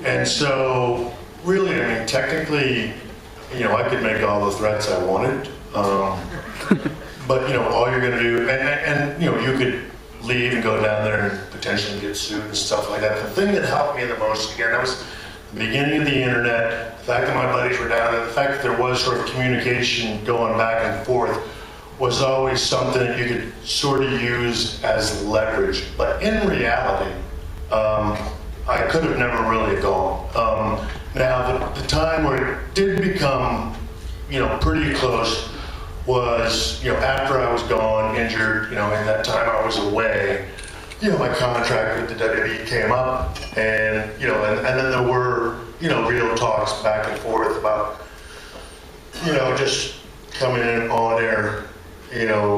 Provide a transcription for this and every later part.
And so, really, I mean, technically, I could make all the threats I wanted. But, all you're going to do, and you could leave and go down there and potentially get sued and stuff like that. The thing that helped me the most, again, that was the beginning of the internet, the fact that my buddies were down there, the fact that there was sort of communication going back and forth was always something that you could sort of use as leverage. But in reality, I could have never really gone. Now, the time where it did become, pretty close was, after I was gone, injured, in that time I was away, my contract with the WWE came up, and, and then there were, real talks back and forth about, just coming in on air,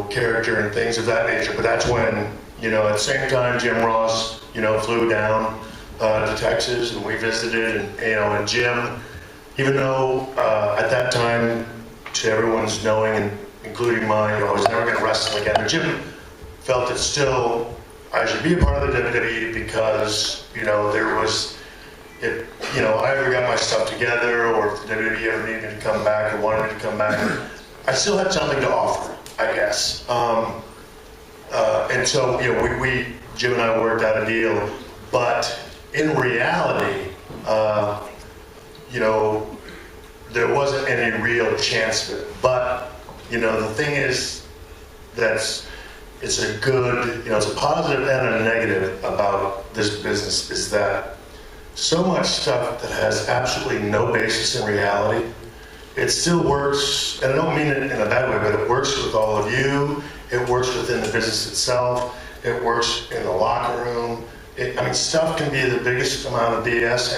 character and things of that nature. But that's when, at the same time, Jim Ross, flew down to Texas, and we visited, and Jim, even though at that time, to everyone's knowing, and including mine, I was never going to wrestle again, but Jim felt that still I should be a part of the WWE because, there was, I ever got my stuff together, or if the WWE ever needed me to come back or wanted me to come back, I still had something to offer, I guess. And so, Jim and I worked out a deal, but in reality, there wasn't any real chance of it. But, the thing is, it's a good, it's a positive and a negative about this business, is that so much stuff that has absolutely no basis in reality, it still works, and I don't mean it in a bad way, but it works with all of you, it works within the business itself, it works in the locker room. Stuff can be the biggest amount of BS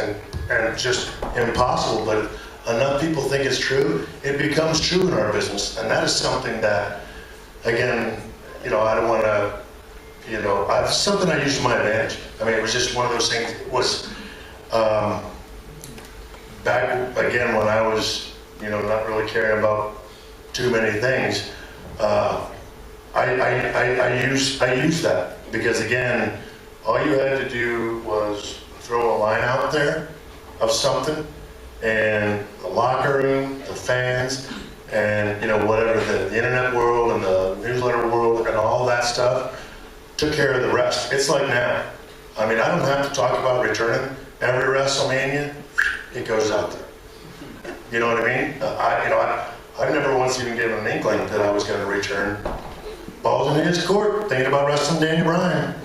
and just impossible, but if enough people think it's true, it becomes true in our business. And that is something that, again, I don't want to, it's something I use to my advantage. It was just one of those things. It was back, again, when I was, not really caring about too many things, I used that because, again, all you had to do was throw a line out there of something, and the locker room, the fans, and whatever, the internet world and the newsletter world and all that stuff took care of the rest. It's like now. I don't have to talk about returning. Every WrestleMania, it goes out there. You know what I mean? I never once even given an inkling that I was going to return. Balls in his court, thinking about wrestling Daniel Bryan.